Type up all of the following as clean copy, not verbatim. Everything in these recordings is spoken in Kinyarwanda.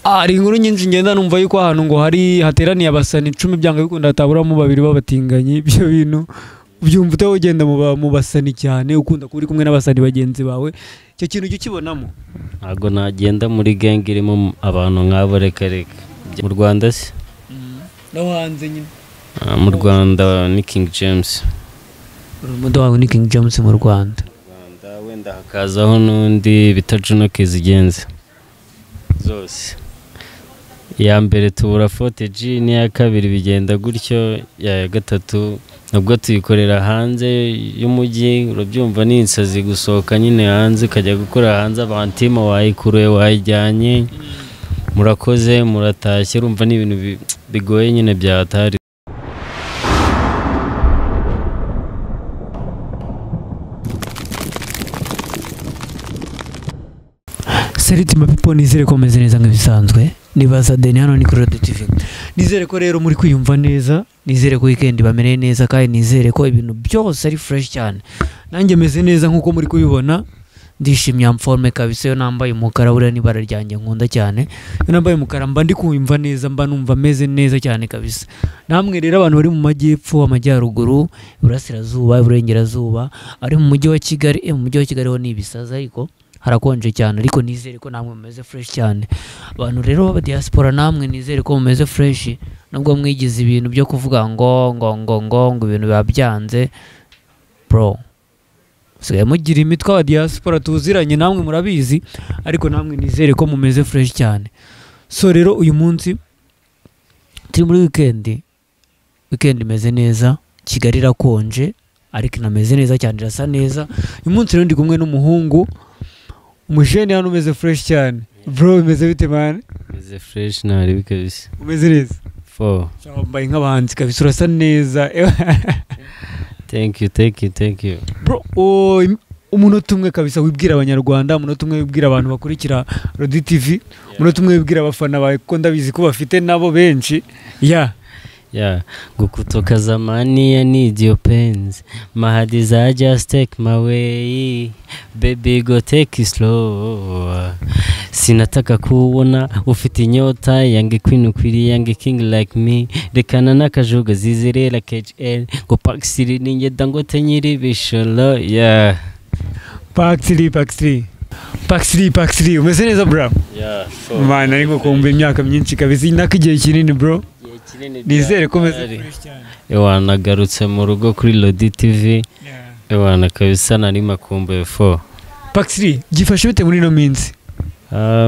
ari inkuru nyinshi ngenda numva yuko ahantu ngo hari hateraniye abasani 10 byanga bikunda taburamo babiri babatinganye ibyo bintu byumva ute ugenda mu basani cyane ukunda kuri kumwe n'abasani bagenzi bawe cyo kintu cyo kibonamo ntago nagenda muri gang irimo abantu nk'abo reka mu Rwanda se no hanze nyine mu Rwanda ni King James umudo wawe ni King James mu Rwanda wenda hakazaho n'undi bita Juno Kizigenza zose ya mbere tubura footage n'iya kabiri bigenda gutyo ya gatatu nabwo tuyikorera hanze y'umujyi urabyumva ni insazi gusohoka nyine hanze kajya gukora hanze abantima wayikuruye wayijyanye murakoze muratashye urumva ni ibintu bigoye nyine byatari Seriti mapipo nizere ko meze neza nk'ibisanzwe nibaza Deni hano ni kuri TV nizere ko rero muri kwiyumva neza nizere ko weekend bamereye neza kandi nizere ko ibintu byose ari fresh cyane nanjye meze neza nkuko muri kubibona ndishimye amforme kabisa yo nambaye umukara buriya nibara ryanjye nkunda cyane yo nambaye umukara mba ndi kumva neza mba numva meze neza cyane kabisa namwe rero abantu bari mu majyepfo amajyaruguru burasirazuba burengerazuba ari mu mujyi wa Kigali mu mujyi wa Kigali ho ni ibisaza ariko harakonje cyane ariko nizere ko namwe mumeze fresh cyane abantu rero baba diaspora namwe nizere ko mumeze fresh nubwo mwigize ibintu byo kuvuga ngo ibintu babyanze bro sigaye mugira imitwe wa diaspora tuziranye namwe murabizi ariko namwe nizere ko mumeze fresh cyane so rero uyu munsi turi muri weekend imeze neza Kigali irakonje ariko inameze neza cyane irasa neza uyu munsi rero ndi kumwe n'umuhungu Umusheni hano umeze fresh cyane bro umeze bite man umeze fresh nari bikabise umeze neza fo cyambaye nk'abahanzi kabisa urasa neza thank you bro umunota umwe kabisa wibwira abanyarwanda umunota umwe wibwira abantu bakurikira Rodi TV umunota umwe wibwira abafana bawe ko ndabizi ko bafite nabo benshi kutoka zamani I need your pens my desire just take my way baby go take it slow sinataka kuona ufite inyota yange queen ukwiri yange king like me rekana nakajuga zizerera KHL go Park City ninge Dangote nyiri bisholo Park City umeze neza bro man ariko kumva imyaka myinshi kabisa nakagiye kinini bro nizere ko meze fresh cyane wanagarutse mu rugo kuri Rodi TV wana kabisa nari makumbuye fo Park City gifashe bite muri no minsi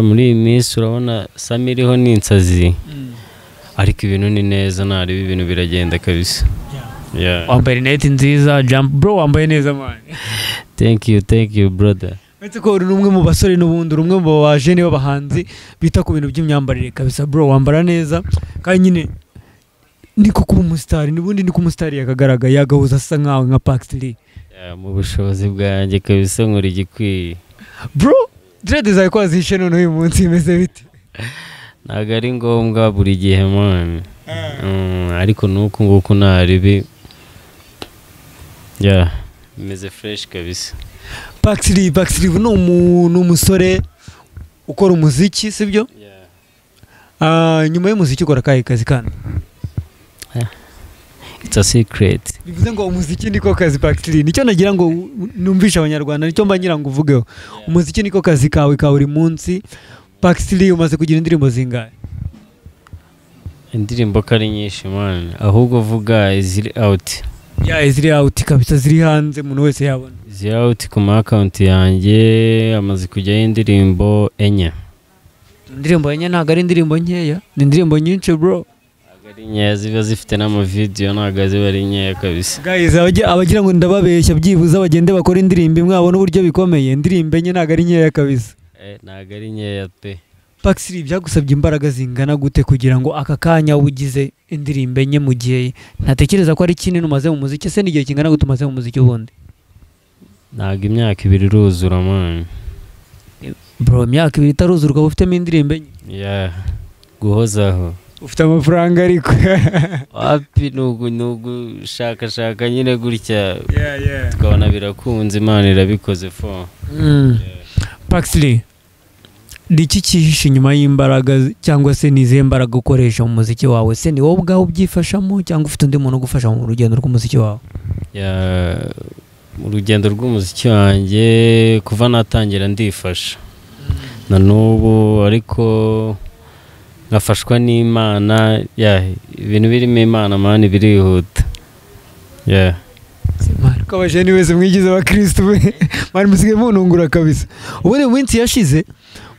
muri minsi urabona Samiriho n'insazi ariko ibintu ni neza nari ibintu biragenda kabisa wambaye net nziza jump bro wambaye neza man thank you brother Metse ko uri numwe mu basore n'ubundi rumwe mu bajene b'abahanzi bita ku bintu by'imyambarire kabisa bro wambara neza kandi nyine niko kuba umustar nibundi niko umustar yakagaragaye yagahuza asa nkawe nka Park City mu bushobozi bwanjye kabisa nkuri gikwiye bro dread zawe ko azishe none uyu munsi imeze bite ntago ari ngombwa buri gihe man ariko nuko nguko naribi imeze fresh kabisa Park City ni umusore ukora umuziki sibyo nyuma y'umuziki ukora kazi kandi it's a secret bivuze ngo umuziki niko kazi Park City nicyo nagira ngo numvisha abanyarwanda nicyo mba ngira ngo uvugeho umuziki niko kazi kawe ka buri munsi Park City umaze kugira indirimbo zingahe indirimbo kari nyinshi man ahubwo vuga ziri out ziri out kabisa ziri hanze umuntu wese yabona ziri out ku account yanjye amaze kujya indirimbo enye ntago ari indirimbo nkeya ni indirimbo nyinshi bro ari nkeya ziba zifite n'ama video ntago ziba ari nkeya kabisa guys abagira ngo ndababeshya byibuza bagende bakora indirimbo mwabona uburyo bikomeye indirimbo enye ntago ari nkeya kabisa ntago ari nkeya pe Park City byagusabye imbaraga zingana gute kugira ngo aka kanya ubugize indirimbo enye mu gihe ntatekereza ko ari kinini umaze mu muziki se n'igihe kingana gute umaze mu muziki ubundi ntago imyaka 2 iruzura man bro imyaka 2 itaruzura ukaba ufitemo indirimbo enye guhozaho ufite amafaranga ariko wapi nugu shaka nyine gutya tukabona birakunze Imana irabikoze fo Park City iki cyihishe inyuma y'imbaraga cyangwa se nizihe mbaraga ukoresha mu muziki wawe? Se ni wowe ubwawe ubyifashamo cyangwa ufite undi muntu ugufasha mu rugendo rw'umuziki wawe? Mu rugendo rw'umuziki wanjye kuva natangira ndifasha na n'ubu, ariko nkafashwa n'Imana. Ibintu birimo Imana mani birihuta. Ko abajeni wese mwigize abakristo we mani musigaye munungura kabisa. Ubundi mu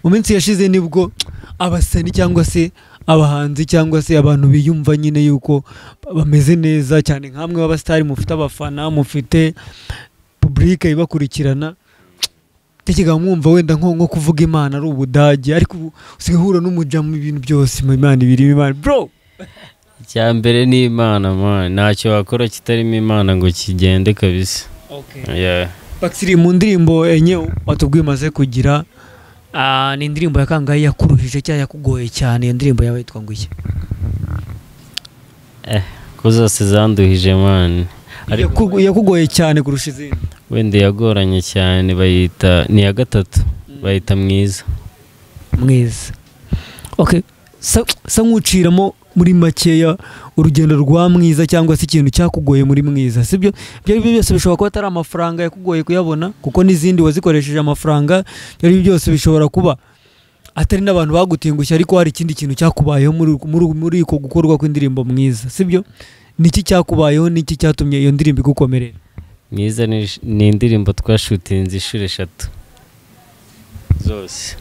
minsi yashize nibwo abasani cyangwa se abahanzi cyangwa se abantu biyumva nyine yuko bameze neza cyane, nkamwe b'abastari mufite abafana, mufite public ibakurikirana, tekega mwumva wenda nko kuvuga Imana ari ubudage, ariko usigaye hura n'umuja mu ibintu byose Imana ibiri Imana bro. Icyambere ni Imana man, ntacyo wakora kitarimo Imana ngo kigende kabisa. Baksiri, mu ndirimbo enye watubwiye maze kugira ni indirimbo yakangaye yakuruhije cyangwa yakugoye cyane? Iyo ndirimbo yawe yitwa ngo iki? Ko zose zanduhije man, yakugoye cyane kurusha izindi? Wenda yagoranye cyane bayita ni ya gatatu, bayita Mwiza. Okay, sa nkuciramo muri makeya urugendo rwa Mwiza cyangwa se ikintu cyakugoye muri Mwiza, sibyo? Ibyo byose bishobora kuba atari amafaranga yakugoye kuyabona, kuko n'izindi wazikoresheje amafaranga. Ibyo byose bishobora kuba atari n'abantu bagutingushye, ariko hari ikindi kintu cyakubayeho muri uko gukorwa kw'indirimbo Mwiza, sibyo? Niki cyakubayeho, niki cyatumye iyo ndirimbo igukomerera? Mwiza ni indirimbo twashutinze inshuro 3 zose.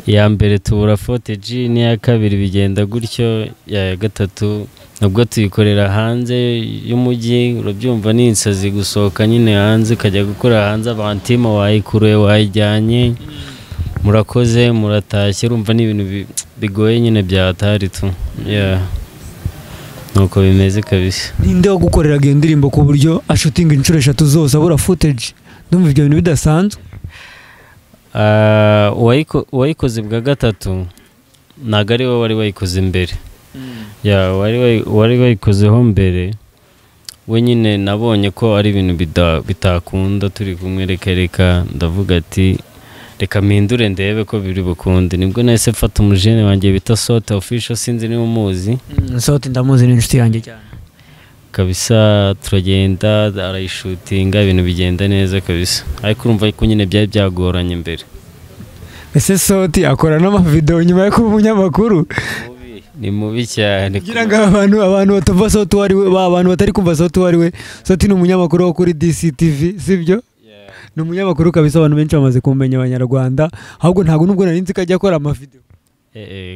Iya mbere tubura footage, n'iya kabiri bigenda gutyo, ya gatatu nabwo tuyikorera hanze y'umujyi. Urabyumva ni insazi gusohoka nyine hanze, kajya gukora hanze, abantima wayikuruye wayijyanye, murakoze muratashye. Urumva ni ibintu bigoye nyine byatari tu. Nuko bimeze kabisa. Ninde wagukoreraga iyo ndirimbo ku buryo ashutinga inshuro 3 zose abura footage? Ndumva ibyo bintu bidasanzwe. Uwayikoze bwa gatatu ntabwo ari we wari wayikoze mbere. Wari wayikozeho mbere we nyine. Nabonye ko ari ibintu bitakunda turi kumwe, reka ndavuga ati reka mpindure ndebe ko biri bukunde. Nibwo nahise mfata umujene wanjye bita Sote Official, sinzi niba umuzi. Sote ndamuzi, ni inshuti yanjye cyane kabisa. Turagenda arayishutinga, ibintu bigenda neza kabisa, ariko urumva ko nyine byari byagoranye mbere. Ese Sote akora n'amavideo nyuma yo kuba umunyamakuru? Ni mubi cyane. Kugira ngo abantu batumva Sote wari we, abantu batari kumva Sote wari we, Sote ni umunyamakuru wo kuri DCTV, sibyo? Ni umunyamakuru kabisa, abantu benshi bamaze kumenya abanyarwanda, ahubwo ntabwo nubwo nari nzi ko ajya akora amavideo.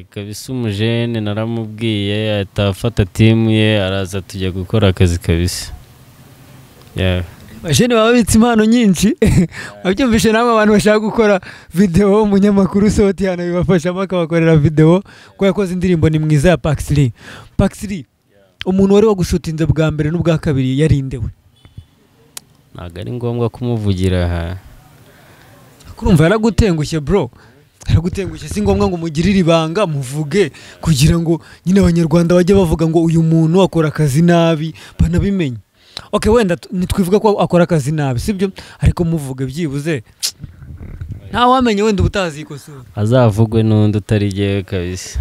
Kabisa umujene naramubwiye atafata timu ye araza tujya gukora akazi kabisa. Bajene baba bitse impano nyinshi. Abyumvishe namwe abantu bashaka gukora video, umunyamakuru Sote hano bibafashamo akabakorera video, ko yakoze indirimbo ni Mwiza ya Paxri. Umuntu wari wagushutinze bwa mbere n'ubwa kabiri yarindewe? Ntabwo ari ngombwa kumuvugira aha. Kurumva yaragutengushye bro, yaragutengushye. Si ngombwa ngo mugirire ibanga muvuge, kugira ngo nyine abanyarwanda bajye bavuga ngo uyu muntu akora akazi nabi banabimenye. Okay, wenda nitwivuga ko akora akazi nabi, sibyo? Ariko muvuge byibuze nta wamenye wenda ubutazikosora. Azavugwe n'undi utari jewe kabisa.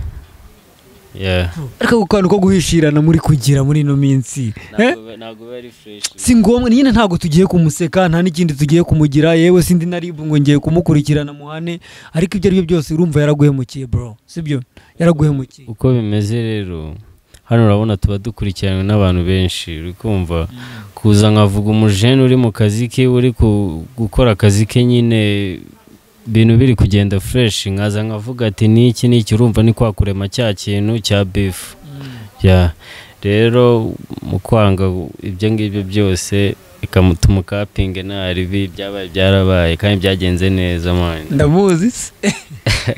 Ariko gukantu ko guhishirana muri kugira muri no minsi, ntabwo bari fresh. Si ngombwa nyine, ntabwo tugiye kumuseka, nta n'ikindi tugiye kumugira, yewe sindi naribu ngo ngiye kumukurikirana muhane, ariko ibyo ari byo byose urumva yaraguhemukiye bro, sibyo? Yaraguhemukiye. Uko bimeze rero hano urabona tuba dukurikirana n'abantu benshi, uri kumva kuza nkavuga umujene uri mu kazi ke, uri gukora akazi ke nyine bintu biri kugenda fresh, nkaza nkavuga ati niki urumva ni kwa kurema cya kintu cya beef. Rero mu kwanga ibyo ngibyo byose ikamutuma kapinge naribi byabaye byarabaye kandi byagenze neza man. Ndamuzi se.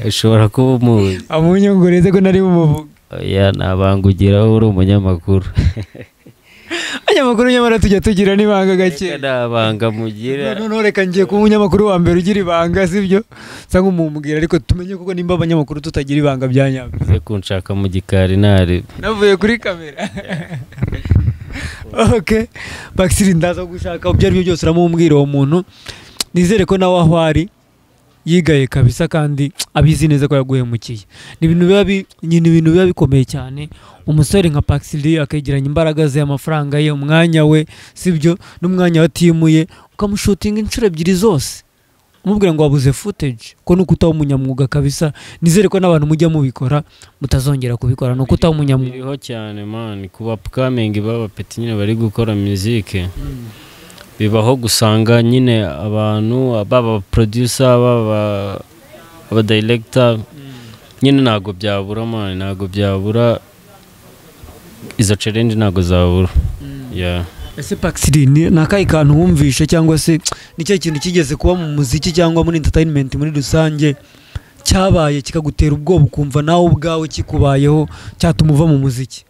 Ushobora kuba umuzi. Amunyongoreze ko nari bumuvuga. Nabangugiraho uri umunyamakuru. Abanyamakuru nyamara tujya tugira n'ibanga gake. Nabanga mugira. No reka ngiye ku munyamakuru wa mbere ugira ibanga, sibyo? Sanga umubwira, ariko tumenye kuko nimba abanyamakuru tutagira ibanga byanyabyo. Ze kunshaka mu gikari nari. Navuye kuri kamera. Okay. Baksiri ndaza gushaka byari byo byose uramubwira uwo muntu. Nizere ko nawe aho ari yigaye kabisa kandi abizi neza ko yaguhemukiye. Ni ibintu biba bikomeye cyane umusore nka Paxili akegeranya imbaraga ze, amafaranga ye, umwanya we, sibyo, n'umwanya watimuye ukamushutinga inshuro ebyiri zose umubwira ngo wabuze footage, ko nuko utaho umunyamwuga kabisa. Nizere ko n'abantu mujya mubikora mutazongera kubikora, nuko utaho umunyamwuga. Biriho cyane man, kuba upcoming baba peti nyine bari gukora music. Bibaho gusanga nyine abantu baba producer baba director nyine ntago byabura man, ntago byabura izo challenge, ntago zabura. Yeah. Ese Paxili ni akahe kantu wumvishe cyangwa se ni cyo kintu kigeze kuba mu muziki cyangwa muri entertainment muri rusange cyabaye kikagutera ubwoba ukumva nawe ubwawe kikubayeho cyatuma uva mu muziki?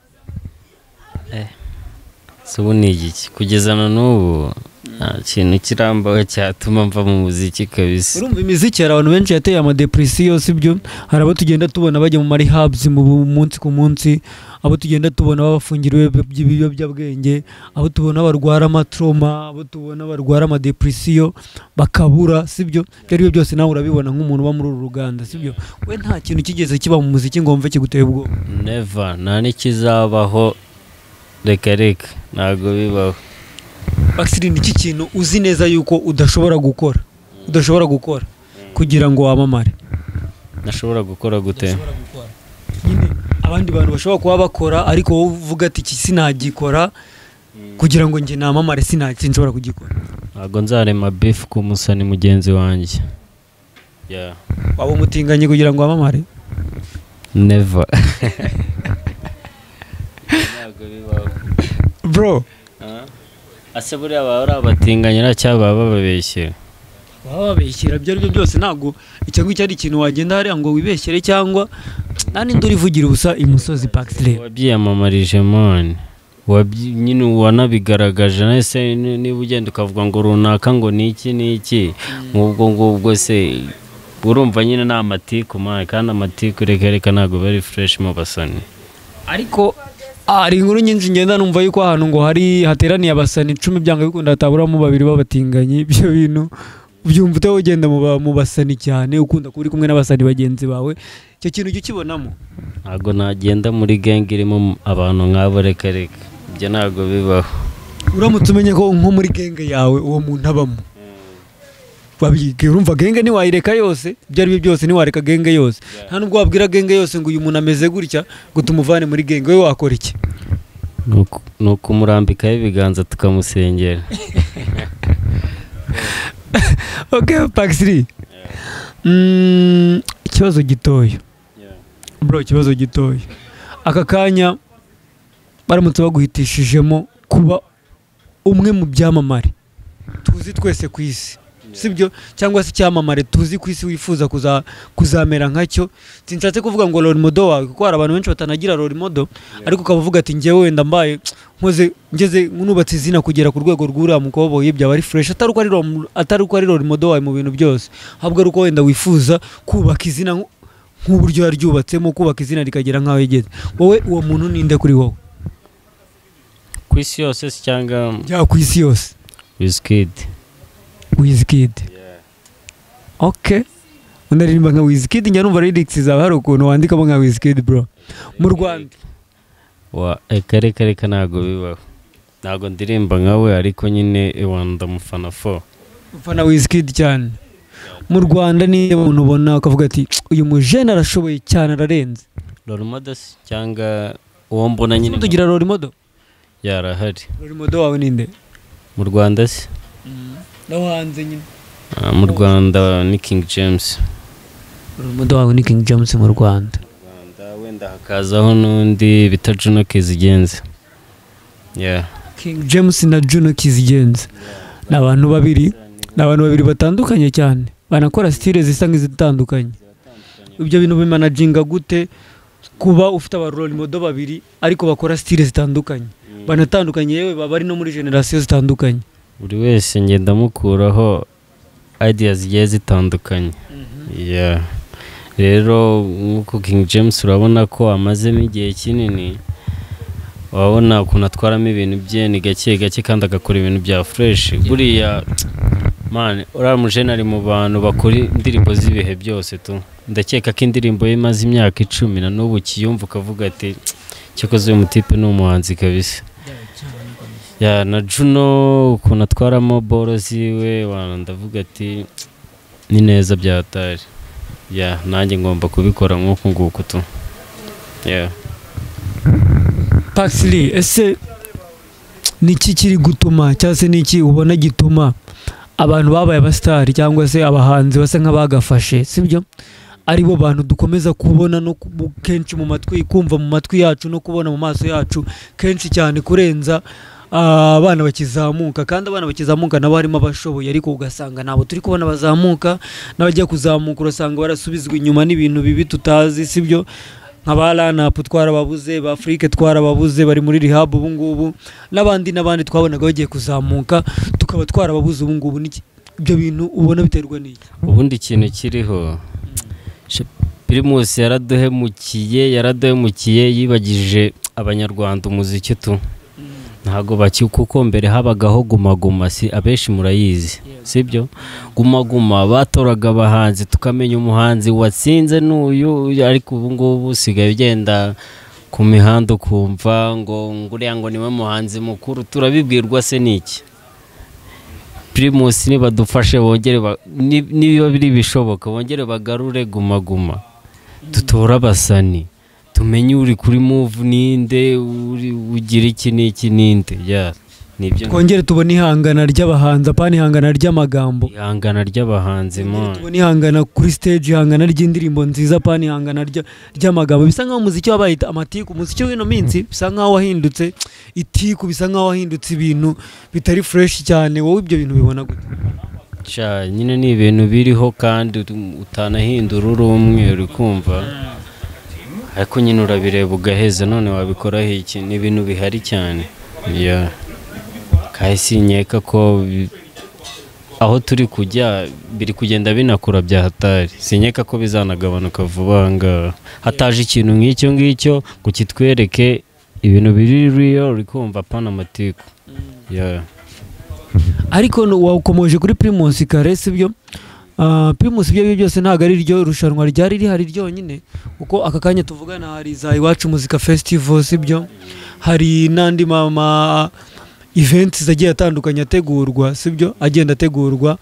So ni iki kugeza na n'ubu nta kintu kirambaho cyatuma mva mu muziki kabisa. Urumva imiziki hari abantu benshi yateye amadepresiyo, sibyo? Hari abo tugenda tubona bajya mu marihabs mu munsi ku munsi, abo tugenda tubona babafungiriwe ibiyobyabwenge, abo tubona barwara amatrauma, abo tubona barwara amadepresiyo bakabura, sibyo? Byari byose nawe urabibona nk'umuntu uba muri uru ruganda, sibyo? We nta kintu kigeze kiba mu muziki ngo mve kiguteye ubwoba? Never, nta n'ikizabaho, reka ntago bibaho. Paxili, ni iki kintu uzi neza yuko udashobora gukora kugira ngo wamamare? Nashobora gukora gute? Nyine abandi bantu bashobora kuba bakora ariko wowe uvuga ati iki sinagikora kugira ngo njye namamare, sinshobora kugikora. Ntago nzarema beef ku musani mugenzi wanjye. Yeah. Waba umutinganye kugira ngo wamamare? Never. Ntago bibaho. Bro, ase buriya baba ari abatinganyira cyangwa baba bababeshyera? baba babeshyera. Ibyo ari byo byose ntabwo icyo ngicyo ari ikintu wagenda hariya ngo wibeshyere, cyangwa nta n'indi urivugira ubusa imusozi. Paxili, wabyiyamamarije man, nyine wanabigaragaje. Nese niba ugenda ukavuga ngo runaka ngo ni iki ngubwo se urumva nyine ni amatiku man, kandi amatiku reka ntabwo bari fresh mu basani. Ariko hari inkuru nyinshi ngenda numva yuko ahantu ngo hateraniye abasani 10 byanga bikunda hataburamo babiri babatinganye. Ibyo bintu byumva utaho ugenda mu basani cyane, ukunda kuri kumwe n'abasani bagenzi bawe, icyo kintu cyo kibonamo? Ntago nagenda muri gang irimo abantu nk'abo, reka ibyo ntago bibaho. Uramutse umenye ko nko muri gang yawe uwo muntu abamo, urumva genge ntiwayireka yose, ibyo ari byo byose ntiwareka genge yose. Nta nubwo wabwira genge yose ngo uyu muntu ameze gutya ngo tumuvane muri genge. We wakora iki? Ni ukumurambikaho ibiganza tukamusengera. Okay Paxili, ikibazo gitoya bro, ikibazo gitoya. Aka kanya baramutse baguhitishijemo kuba umwe mu byamamare tuzi twese ku isi, sibyo, cyangwa se cyamamare tuzi ku isi wifuza kuzamera nkacyo? Sinshatse kuvuga ngo role model wawe, kuko hari abantu benshi batanagira role model, ariko ukavuga ati njyewe wenda mbaye ngeze nubatse izina kugera ku rwego rw'uriya mukoboyi, byaba ari fresh. Atari uko ari role model wawe mu bintu byose, ahubwo ari uko wenda wifuza kubaka izina nk'uburyo yaryubatsemo, kubaka izina rikagera nk'aho yigeze. Wowe uwo muntu ninde kuri wowe? Ku isi yose cyangwa ku isi yose? Wizkid. Okay. Unaririmba nka Wizkid? Njya numva lyrics zawe hari ukuntu wandikamo nka Wizkid bro. Mu Rwanda reka ntago bibaho. Ntago ndirimba nkawe, ariko nyine ndamufana ufana Wizkid cyane. Mu Rwanda niyo umuntu ubona akavuga ati uyu mujene arashoboye cyane, ararenze? Role model cyangwa uwo mbona nyine tugira role model? Yarahari. Role model wawe ninde mu Rwanda se? No hanze nyine. Mu Rwanda ni King James. Role model wawe ni King James mu Rwanda? Wenda hakazaho n'undi bita Juno Kizigenza. King James na Juno Kizigenza ni abantu babiri batandukanye cyane, banakora style zisa nk'izitandukanye. Ibyo bintu bimanaginga gute kuba ufite aba role model babiri ariko bakora style zitandukanye, banatandukanye, yewe baba ari no muri generation zitandukanye? Buri wese ngenda mukuraho ideas zigiye zitandukanye. Rero nk'uko King James urabona ko amazemo igihe kinini, wabona ukuntu atwaramo ibintu bye ni gake kandi agakora ibintu bya fresh. Buriya man uriya mujene ari mu bantu bakora indirimbo z'ibihe byose tu ndakeka ko indirimbo ye imaze imyaka 10 na n'ubu kiyumva ukavuga ati cyakoze uyu mutipe ni umuhanzi kabisa ya na Juno ukuntu atwaramo boro ziwe ndavuga ati ni neza byatari ya nanjye ngomba kubikora nk'uko nguko tu ya Paxley ese niki kiri gutuma cyase niki ubona gituma abantu babaye abastari cyangwa se abahanzi basa nk'abagafashe sibyo ari bo bantu dukomeza kubona no kenshi mu matwi kumva mu matwi yacu no kubona mu maso yacu kenshi cyane kurenza abana bakizamuka kandi abana bakizamuka nabo harimo abashoboye ariko ugasanga nabo turi kubona bazamuka n'abajya kuzamuka urasanga barasubizwa inyuma n'ibintu bibi tutazi sibyo nk'abalanap twarababuze ba Afrique twarababuze bari muri rehab ubu ngubu n'abandi twabonaga bagiye kuzamuka tukaba twarababuze ubu ngubu ibyo bintu ubona biterwa n'iki ubundi ikintu kiriho Primus yaraduhemukiye yibagije abanyarwanda umuziki tu ntago kuko mbere habagaho guma si abeshi murayizi sibyo guma batoraga abahanzi tukamenya umuhanzi watsinze n'uyu ariko ubu ngubu sigaye ugenda ku mihanda kumva ngo nguriya ngo niwe muhanzi mukuru turabibwirwa se niki Primus nibadufashe bongere niyo biri bishoboka bongere bagarure guma tutora basani tumenye uri kuri move ninde ugira iki n'iki ninde ya nibyo twongere tubone ihangana ry'abahanzi apana ihangana ry'amagambo ihangana ry'abahanzi mo tubone ihangana kuri stage ihangana ry'indirimbo nziza apana ihangana ry'amagambo bisa nkaho umuziki wabaye amatiku umuziki w'ino minsi bisa nkaho wahindutse itiku bisa nkaho wahindutse ibintu bitari fresh cyane wowe ibyo bintu bibona gute cha nyine ni ibintu biriho kandi utanahindura urumwe uri kumva ariko nyine urabireba ugaheza none wabikoraho iki ni ibintu bihari cyane ya kahise nyeka ko aho turi kujya biri kugenda binakura bya hatari sinyeka ko bizanagabanuka vuba nga hataje ikintu nk'icyo ngicyo ngo kitwereke ibintu biri real uri kumva pana amatiku ya ariko wakomoje kuri Primus karese byo Primus ibyo byose ntago ari ryo rushanwa ryari rihari ryonyine uko aka kanya tuvugana hari za Iwacu Muzika Festival sibyo hari nandi mama events zagiye atandukanye ategurwa sibyo agenda ategurwa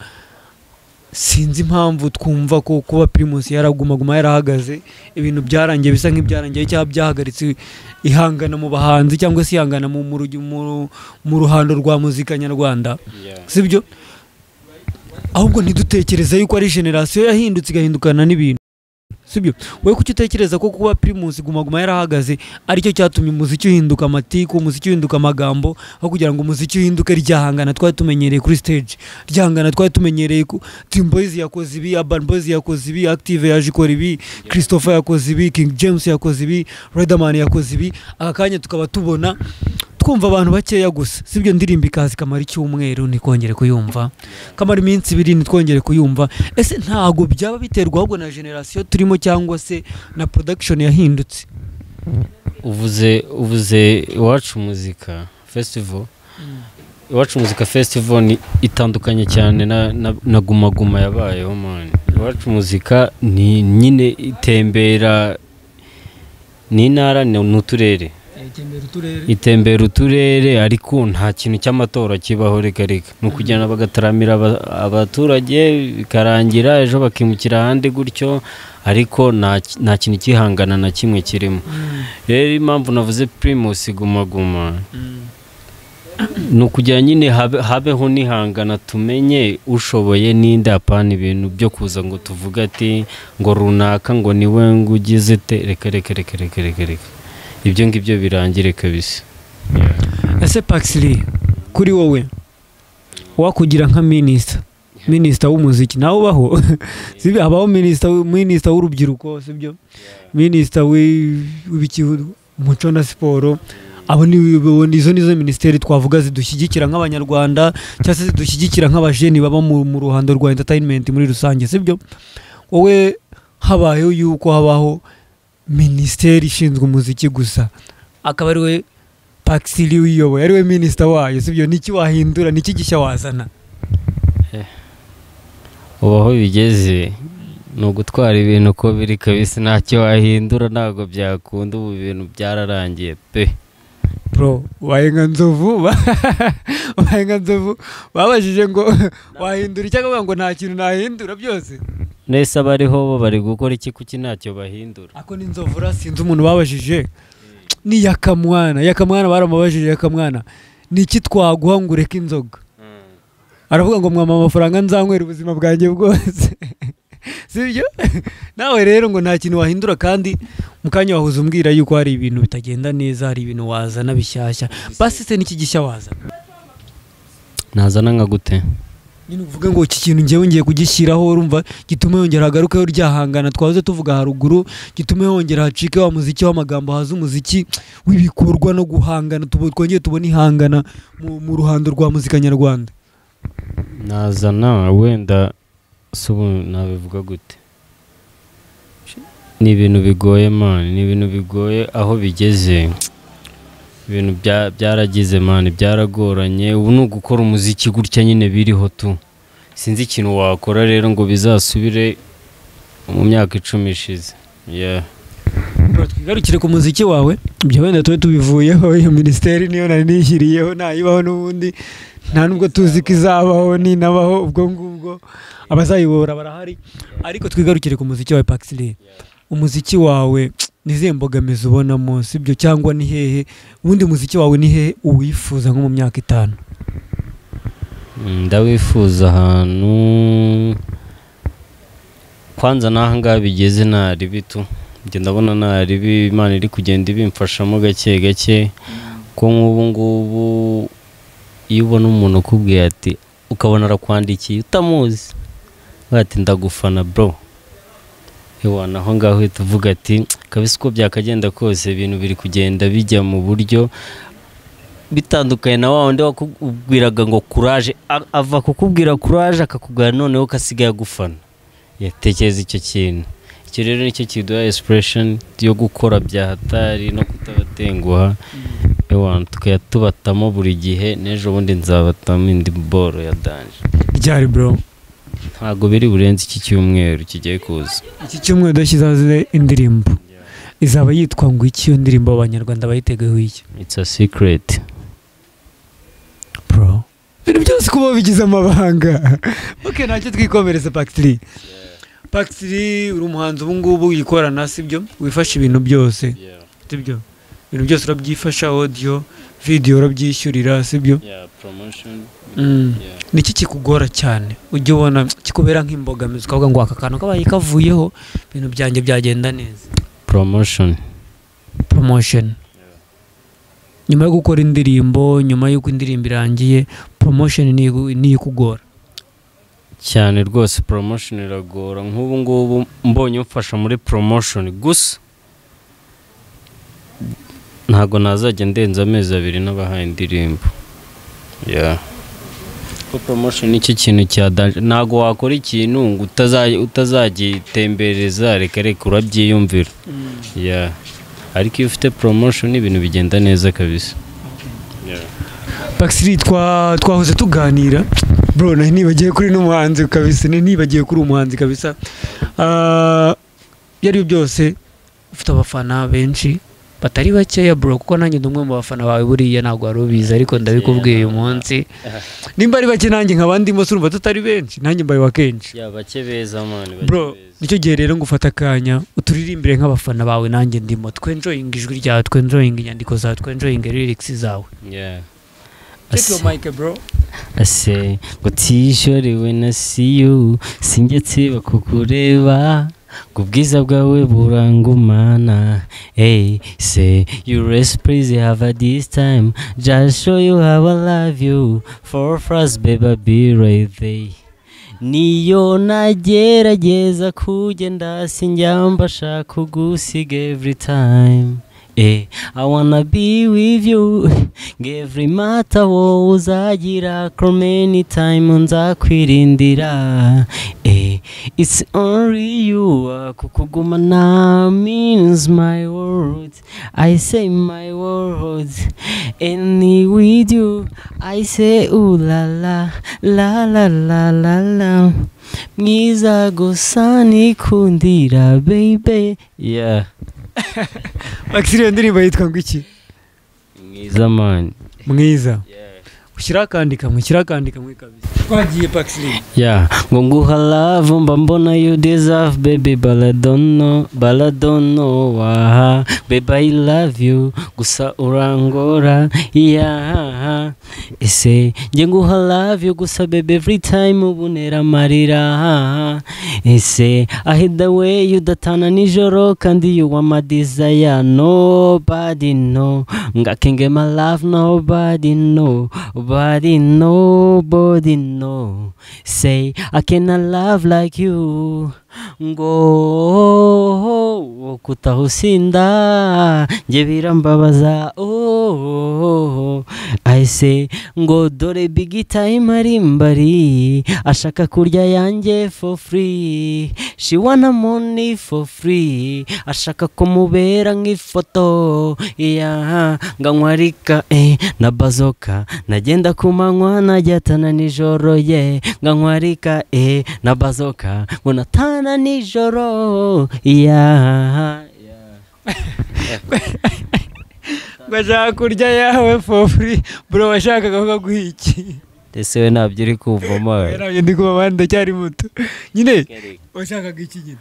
sinzi impamvu twumva ko kuba Primus yaraguma yarahagaze ibintu byarangiye bisa nk'ibyarangiye cyangwa byahagaritse ihangana mu bahanzi cyangwa se ihangana mu ruhando rwa muzika nyarwanda sibyo ahubwo ntidutekereza yuko ari generation yahindutse igahindukana n'ibintu sibyo we kuki utekereza ko kuba Primus guma yarahagaze ari cyo cyatumye umuziki uhinduka amatiku umuziki uhinduka amagambo aho kugira ngo umuziki uhinduke ryahangana twari tumenyereye kuri stage ryahangana twari tumenyereye ku Team Boys yakoze ibi Urban Boys yakoze ibi Active yaje ikora ibi Christopher yakoze ibi King James yakoze ibi Riderman yakoze ibi aka kanya tukaba tubona twumva abantu bakeya gusa sibyo ndirimbo ikazi kamara icyumweru nikongere kuyumva kamara iminsi 2 nitwongere kuyumva ese ntago byaba biterwa ahubwo na generation turimo cyangwa se na production yahindutse uvuze Iwacu Muzika Festival Iwacu Muzika Festival ni itandukanye cyane na guma yabayeho man Iwacu Muzika ni nyine itembera ni ntara n'uturere itembera uturere ariko nta kintu cy'amatora kibaho reka nukujyana bagataramira abaturage bikarangira ejo bakimukira hande gutyo ariko nta kintu kihangana na kimwe kirimo rero impamvu navuze Primus guma nukujya nyine habeho nihangana tumenye ushoboye ninde apana ibintu byo kuza ngo tuvuga ati ngo runaka ngo niwe ngugize te reka ibyo ngibyo birangire kabisa ese Paxley kuri wowe wakugira nka minister w'umuziki nawe ubaho sibi abaho minister w'urubyiruko sibyo minister w'umuco na siporo abo nizo ministeri twavuga zidushyigikira nk'abanyarwanda cyangwa zidushyigikira nk'abajeni baba mu ruhando rwa entertainment muri rusange sibyo wowe habayeho yuko habaho ministeri ishinzwe umuziki gusa akaba ari we Paxley uyoboye ari we minister wayo sibyo niki wahindura niki gishya wazana ubaho bigeze ni ugutwara ibintu uko biri kabisa ntacyo wahindura ntabwo byakunda ubu ibintu byararangiye pe bro wahenga nzovu babajije ngo wahindura icyo akavuga ngo nta kintu nahindura byose nese abariho bo bari gukora iki kuki ntacyo bahindura ako ni nzovu sinzi umuntu babajije ni yakamwana baramubajije yakamwana ni iki twaguha ngo ureke inzoga aravuga ngo mwama amafaranga nzanywera ubuzima bwanjye bwose sibyo nawe rero ngo nta kintu wahindura kandi mukanya wahuza umbwira yuko hari ibintu bitagenda neza hari ibintu wazana bishyashya basi se n'iki gishya wazana nazana nka gute nyine uvuga ngo iki kintu ngiye ngiye kugishyiraho urumva gitume yongera hagarukeho ryahangana twaze tuvuga haruguru gitume yongera hacike wa muziki w'amagambo haza umuziki w'ibikorwa no guhangana twongeye tubona ihangana mu ruhando rwa muzika nyarwanda nazana wenda subu nabivuga gute ni ibintu bigoye man ni ibintu bigoye aho bigeze ibintu byaragize man byaragoranye ubu ni ugukora umuziki gutya nyine biriho tu sinzi ikintu wakora rero ngo bizasubire mu myaka 10 ishize twigarukire ku muziki wawe ibyo wenda tube tubivuyeho iyo minisiteri niyo nari nishyiriyeho nayibaho n'ubundi nta nubwo tuzi ko izabaho ninabaho ubwo ngubwo abazayibora barahari ariko twigarukire ku muziki wawe Paxley umuziki wawe nizihe mbogamizi ubonamo sibyo cyangwa ni hehe ubundi muziki wawe ni hehe uwifuza nko mu myaka 5 ndawifuza ahantu kwanza nahangaha bigeze nari bitu njye ndabona nari Imana iri kugenda ibimfashamo gake gake ko nk'ubu ngubu iyo ubona umuntu ukubwiye ati ukabona arakwandikiye utamuzi bati ndagufana bro hewana aho ngaho uhita uvuga ati kabisa uko byakagenda kose ibintu biri kugenda bijya mu buryo bitandukanye na wa wundi wakubwiraga ngo courage ava kukubwira courage akakubwira noneho kasigaye agufana yatekereza icyo kintu icyo rero nicyo kiduha expression yo gukora bya hatari no kutabatenguha hewana tukayatubatamo buri gihe n'ejo bundi nzabatamo indi boro ya danje ryari bro ntago biri burenze iki cyumweru kigiye kuza iki cyumweru dashyize indirimbo izaba yitwa ngo iki yo ndirimbo abanyarwanda bayitegeho iki it's a secret bro ibintu byose kuba bigize amabanga okay ntacyo twikomereza Paxley uri umuhanzi ubu ngubu wikorana sibyo wifasha ibintu byose sibyo ibintu byose urabyifasha audio video urabyishyurira sibyo promotion niki kikugora cyane ujye ubona kikubera nk'imbogamizi ukavuga ngo aka kantu kabaye kavuyeho ibintu byanjye byagenda neza promotion nyuma yo gukora indirimbo nyuma y'uko indirimbo irangiye promotion ni ikugora cyane rwose promotion iragora nk'ubu ngubu mbonye umfasha muri promotion gusa ntago nazajya ndenza amezi 2 n'abahaye indirimbo ko promotion nicyo kintu cyadanje ntago wakora ikintu ngo utazagitembereza reka urabyiyumvira ariko iyo ufite promotion ibintu bigenda neza kabisa Paxley twahoze tuganira bro nibagiye kuri n'umuhanzi kabisa nibagiye kuri umuhanzi kabisa yari byose ufite abafana benshi batari bakeya bro kuko nanjye ndumwe mu bafana bawe buriya ntago warubiza ariko ndabikubwiye uyu munsi nimba ari bake nanjye nkabandimo surumva tutari benshi nanjye mbaye wa kenshi bake beza man bro nicyo gihe rero ngufata akanya uturirimbire nk'abafana bawe nanjye ndimo twenjoying ijwi ryawe twenjoying inyandiko zawe twenjoying lyrics zawe Take your mic bro I say ngo tishorewe na see you sinjye tsiba kukureba kubwiza bwawe burangumana say you rest please have a this time just show you how I love you for us baby be right there niyo nagerageza kugenda sinjyambasha kugusiga every time I wanna be with you every matter wo uzagira for many time nzakwirindira it's only you. Kukugumana means my words. I say my words. And with you, I say ooh la la la la la la la. Mwiza gusa nikundira baby. Yeah. Paxili iyo ndirimbo yitwa ngo iki? Mwiza man. Mwiza. Ushyira akandi kamwe kabisa. Twagiye Paxili. Yeah, ngo nguha love mba mbona you deserve baby, but I don't know why. Baby I love you gusa urangora. Yeah, ese nge nguha love you gusa baby every time ubunera marira. Ese I hate the way you datana nijoro kandi you are my desire. Nobody know ngakenge my love, nobody know. Nobody know. Say I cannot love like you. Ngo kutahusinda nje birambabaza. I say ngo dore big time ari mbari ashaka kurya yanjye for free. She wanna money for free, ashaka kumubera nk'ifoto. Yeah, nganywarika na bazoka nagenda kumanywa najyatana nijoro. Ye nganywarika na bazoka ngo natana nijoro. Yeah. Ngashaka kurya yawe for free. Bro washakaga kuguha iki? Ese we ntabyo uri kuvoma. Ntabyo ndi kuva bandi cyari muto. Nyine washakaga iki nyine?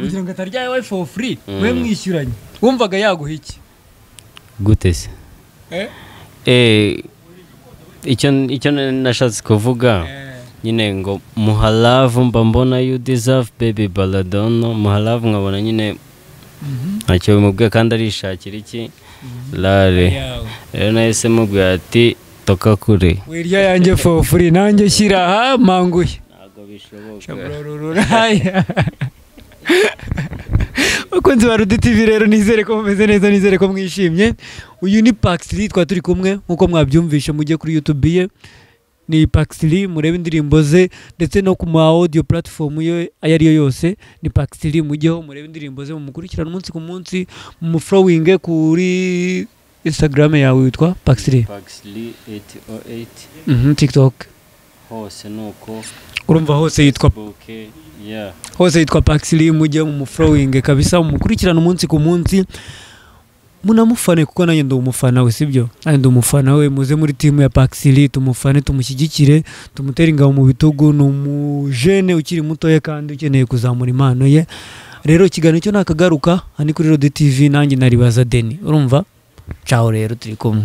Kugira ngo atarya yawe for free. We mwishyuranye. Wumvaga yaguha iki? Gute se? Icyo nashatse kuvuga nyine ngo muha love mba mbona you deserve baby, but I don't know. Muha love nkabona nyine ntacyo bimubwiye kandi arishakira iki rare. Rero nahise mubwira ati toka kure wirya yanjye for free nanjye shyira aha manguye. ntabwo bishoboka. Bakunzi ba Rudi TV rero nizere ko mumeze neza, nizere ko mwishimye. Uyu ni Paxili twa turi kumwe nkuko mwabyumvishe, mujye kuri YouTube ye ni Paxili murebe indirimbo ze ndetse no ku ma audio platform yo ayariyo yose ni Paxili, mujyeho murebe indirimbo ze, mumukurikirana umunsi ku munsi, mumuflowing kuri Instagram yawe witwa Paxili 808. TikTok hose nuko urumva hose yitwa yeah, hose yitwa Paxili, mujye mumuflowing kabisa, mumukurikirana umunsi ku munsi, munamufane kuko nanjye ndi umufana we, sibyo? Nanjye ndi umufana we, muze muri team ya Paxili tumufane, tumushyigikire, tumutera ingabo mu bitugu. Ni umujene ukiri mutoya kandi ukeneye kuzamura impano ye. Rero ikiganiro cyo nakagaruka hani kuri Rudi TV, nanjye naribaza Deni, urumva? Ciao rero turi kumwe.